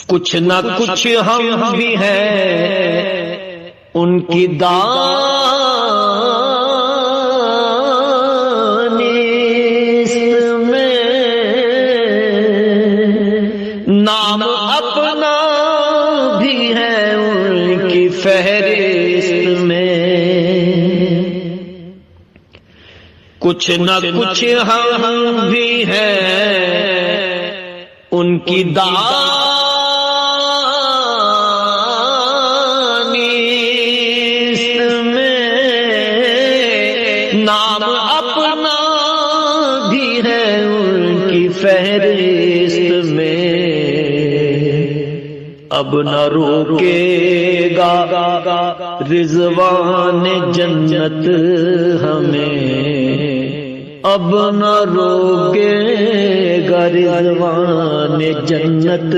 کچھ نہ کچھ ہم بھی ہیں ان کی دانست میں، نام اپنا بھی ہے ان کی فہرست میں، کچھ نہ کچھ ہم بھی ہیں ان کی دانست میں، نام اپنا بھی ہے ان کی فہرست میں، اب نہ روکے گا رضوان جنت ہمیں، اب نہ روکے گا رضوان جنت